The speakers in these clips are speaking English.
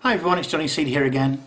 Hi everyone, it's Johnny Seed here again.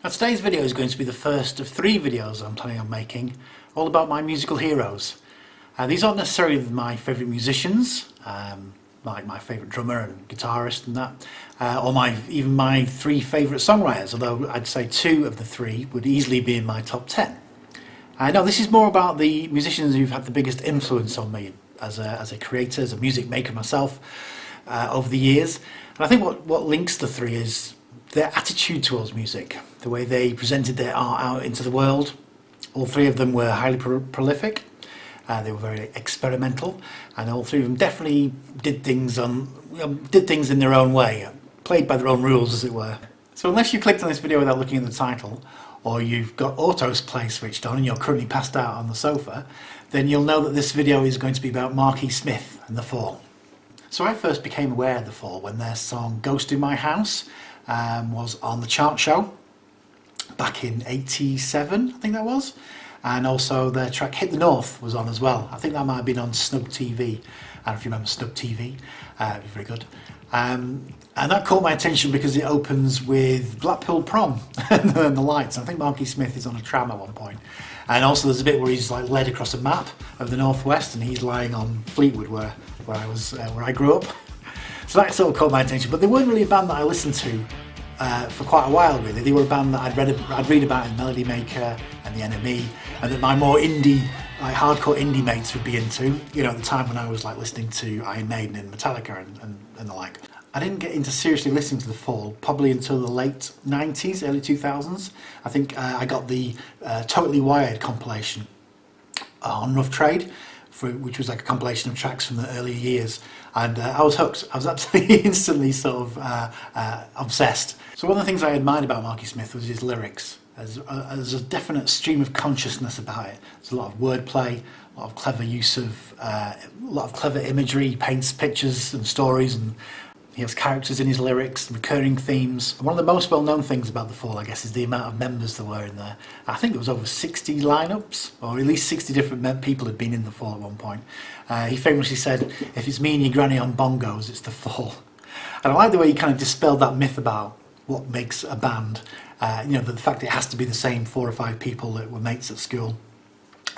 Now today's video is going to be the first of 3 videos I'm planning on making, all about my musical heroes. These aren't necessarily my favourite musicians, like my favourite drummer and guitarist and that, or even my 3 favourite songwriters, although I'd say 2 of the 3 would easily be in my top 10. No, this is more about the musicians who've had the biggest influence on me as a creator, as a music maker myself, over the years. And I think what links the 3 is their attitude towards music, the way they presented their art out into the world. All 3 of them were highly prolific, they were very experimental, and all 3 of them definitely did things in their own way, played by their own rules as it were. So unless you clicked on this video without looking at the title, or you've got autoplay switched on and you're currently passed out on the sofa, then you'll know that this video is going to be about Marky Smith and The Fall. So I first became aware of The Fall when their song Ghost in My House was on the chart show back in '87, I think that was, and also their track Hit the North was on as well. I think that might have been on Snub TV. I don't know if you remember Snub TV, it was very good. And that caught my attention because it opens with Blackpool Prom and the lights. I think Marky Smith is on a tram at one point. And also there's a bit where he's like led across a map of the northwest and he's lying on Fleetwood where I grew up. So that sort of caught my attention, but they weren't really a band that I listened to for quite a while really. They were a band that I'd read about in Melody Maker and the NME, and that my more indie, like hardcore indie mates would be into, you know, at the time when I was like listening to Iron Maiden and Metallica and the like. I didn't get into seriously listening to The Fall probably until the late 90s, early 2000s. I think I got the Totally Wired compilation on Rough Trade, which was like a compilation of tracks from the earlier years, and I was hooked. I was absolutely instantly sort of obsessed. So one of the things I admired about Marky Smith was his lyrics. There's a definite stream of consciousness about it. There's a lot of wordplay, a lot of clever use of, a lot of clever imagery. He paints pictures and stories, and he has characters in his lyrics, recurring themes. And one of the most well-known things about The Fall, I guess, is the amount of members there were in there. I think it was over 60 lineups, or at least 60 different people had been in The Fall at one point. He famously said, if it's me and your granny on bongos, it's The Fall. And I like the way he kind of dispelled that myth about what makes a band. You know, the fact that it has to be the same 4 or 5 people that were mates at school,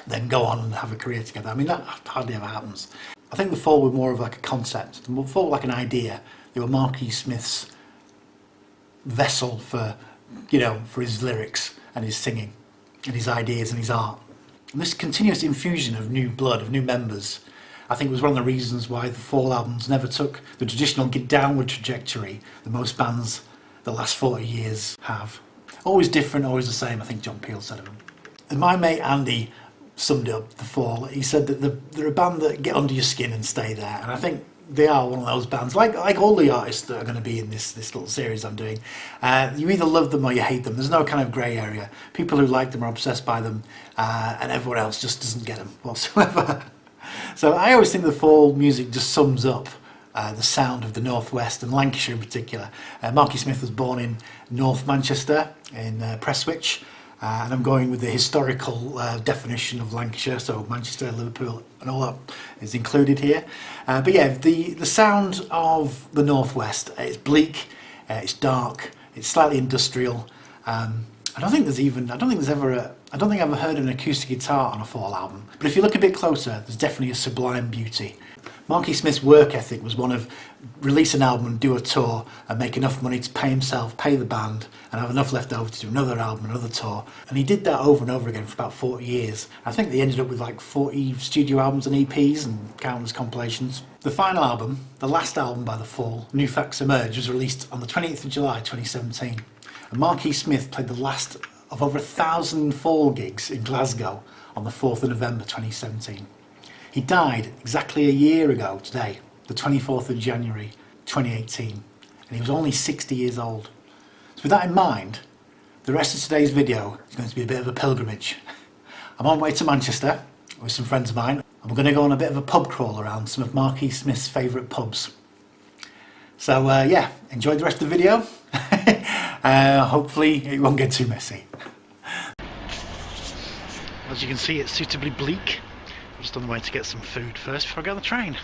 then go on and have a career together. I mean, that hardly ever happens. I think The Fall were more of like a concept, The Fall were like an idea. They were Marky Smith's vessel for, you know, for his lyrics and his singing and his ideas and his art. And this continuous infusion of new blood, of new members, I think was one of the reasons why The Fall albums never took the traditional downward trajectory that most bands the last 40 years have. Always different, always the same, I think John Peel said of them. And my mate Andy summed up The Fall. He said that they're a band that get under your skin and stay there, and I think they are one of those bands, like all the artists that are going to be in this little series I'm doing. You either love them or you hate them. There's no kind of grey area. People who like them are obsessed by them, and everyone else just doesn't get them whatsoever. So I always think The Fall music just sums up the sound of the Northwest and Lancashire in particular. Marky Smith was born in North Manchester, in Prestwich, and I'm going with the historical definition of Lancashire, so Manchester, Liverpool and all that is included here. But yeah, the sound of the Northwest, it's bleak, it's dark, it's slightly industrial. I don't think I've ever heard an acoustic guitar on a Fall album, but if you look a bit closer, there's definitely a sublime beauty. Marky Smith's work ethic was one of release an album and do a tour and make enough money to pay himself, pay the band, and have enough left over to do another album, another tour. And he did that over and over again for about 40 years. I think they ended up with like 40 studio albums and EPs and countless compilations. The final album, the last album by The Fall, New Facts Emerge, was released on the 28th of July 2017. And Marky Smith played the last of over 1,000 Fall gigs in Glasgow on the 4th of November 2017. He died exactly a year ago today, the 24th of January 2018, and he was only 60 years old. So with that in mind, the rest of today's video is going to be a bit of a pilgrimage. I'm on my way to Manchester with some friends of mine, and we're going to go on a bit of a pub crawl around some of Marky Smith's favourite pubs. So yeah, enjoy the rest of the video. Hopefully it won't get too messy. As you can see, it's suitably bleak. I'm just on the way to get some food first before I get on the train.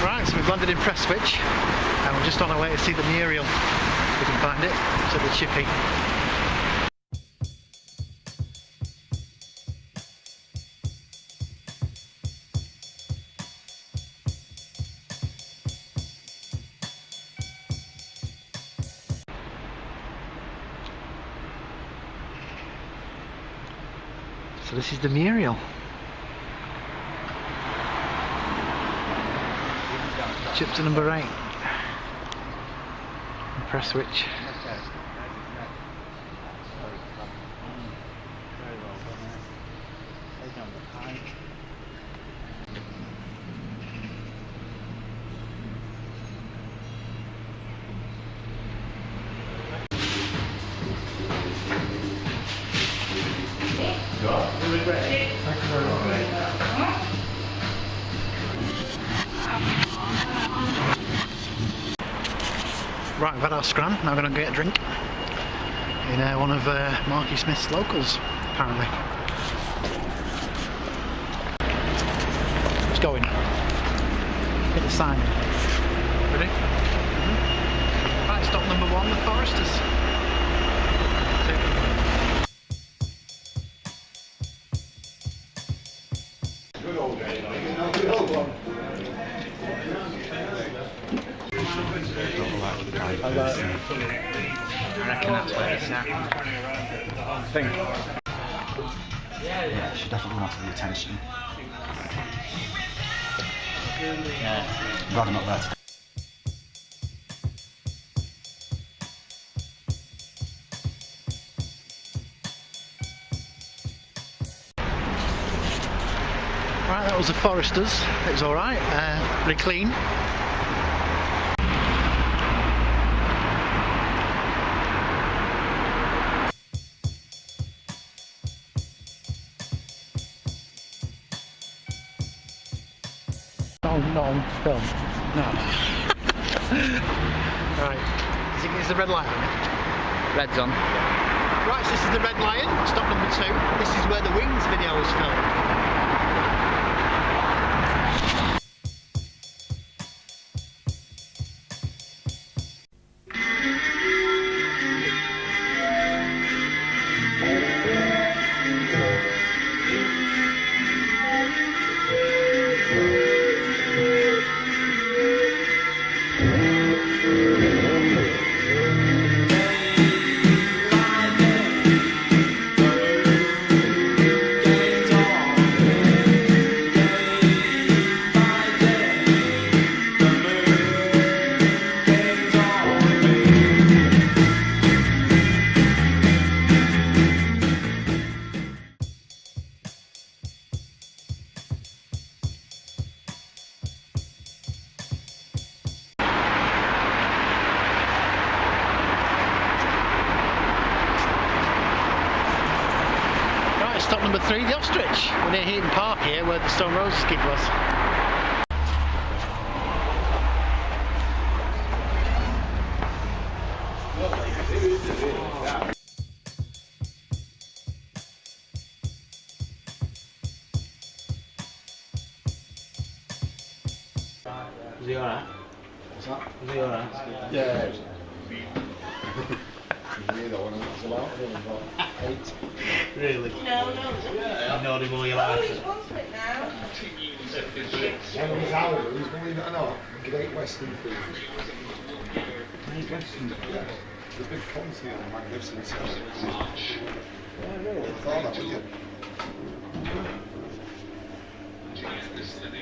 Right, so we've landed in Prestwich and we're just on our way to see the Muriel, if we can find it. It's at the Chippy. So this is the Muriel. Chapter number 8 in Prestwich. Right, we've had our scran, now we're going to get a drink in one of Marky Smith's locals, apparently. It's going. Hit the sign. Ready? Right, stop number 1, the Foresters. Good old day. Good old one. I reckon that's where it's at. I think. Yeah, it should definitely go after the attention. Yeah. I'm glad I'm not there today. Right, that was the Foresters. It was alright, pretty clean. Not on film. No. Right. Is the red light on? Red's on. Right, so this is the Red Lion, stop number 2. This is where the Wings video was filmed. Stop number 3, the Ostrich. We're near Heaton Park here, where the Stone Roses gig was. Is he alright? What's that? Is he alright? Yeah. Really? No. You know him all your life. He's one split now. One of his hours, believe it or not, Great Western Food. Great Western? Yeah. The big concert and magnificent service. Yeah, really? Thought that, would you?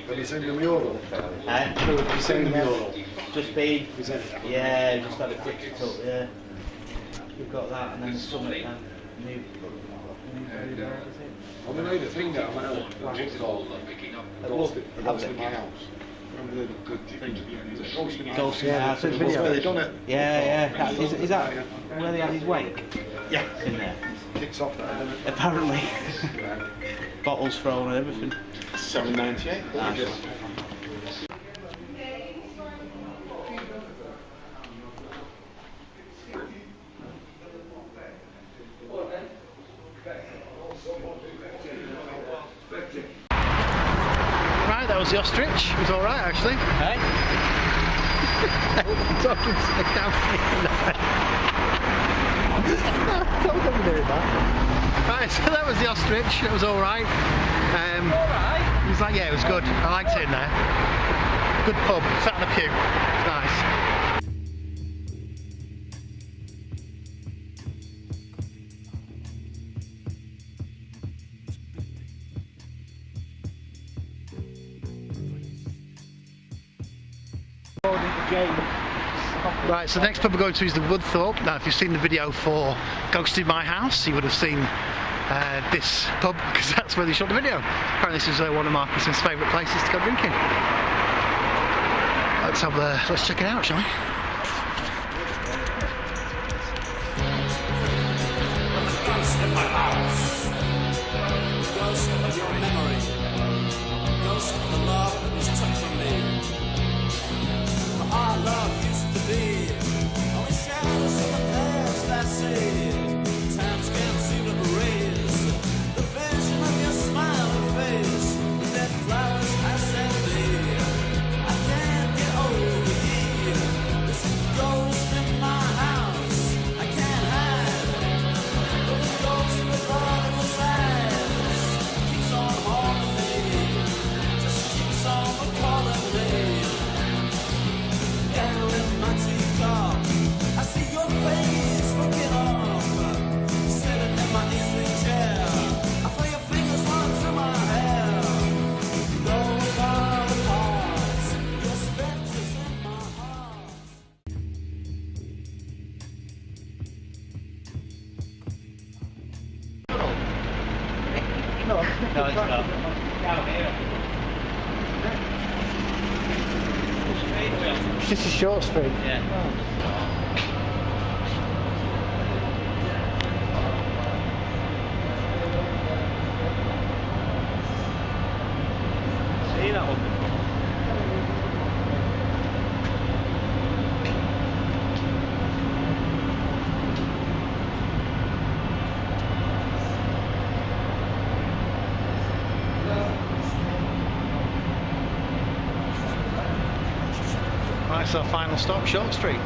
Have you seen the mural? Have you seen the mural? Just been. Is it? Yeah, just had it fixed up, yeah. We've got that and then the summit and new. Well, they made a thing down there, like it's called Ghost in my house. Remember the Ghost in my house? Ghost in my house. That's where they done it. Yeah. Is that where they had his wake? Yeah. In there. Kicks off there, doesn't it? Apparently. Bottles thrown and everything. 798. was the ostrich. It was alright actually. Hey? Talking to the camera. Don't ever do that. Right, so that was the ostrich. It was alright. Alright. He was like, yeah, it was good. I liked it in there. Good pub. Sat in the pew. It's nice. Right, so the next pub we're going to is the Woodthorpe. Now, if you've seen the video for Ghost in My House, you would have seen this pub, because that's where they shot the video. Apparently this is one of Marcus's favourite places to go drinking. Let's check it out, shall we? Ghost in my house. Ghost of your memory. Ghost of the love that was took from me. Our love used to be only shadows of the past I see. Times can't seem to erase the vision of your smiling face. The dead flowers I sent thee. I can't get over you. There's a ghost in my house. I can't hide. But the ghost of the love in the silence keeps on haunting me. Just keeps on calling me. Down in my teacup, I see your face looking up. Sitting in my easy chair, I feel your fingers run through my hair. Those are the parts, your specters in my heart. No, it's not. Down here. It's just a short street. Yeah. See that one? Right, so final stop, Short Street.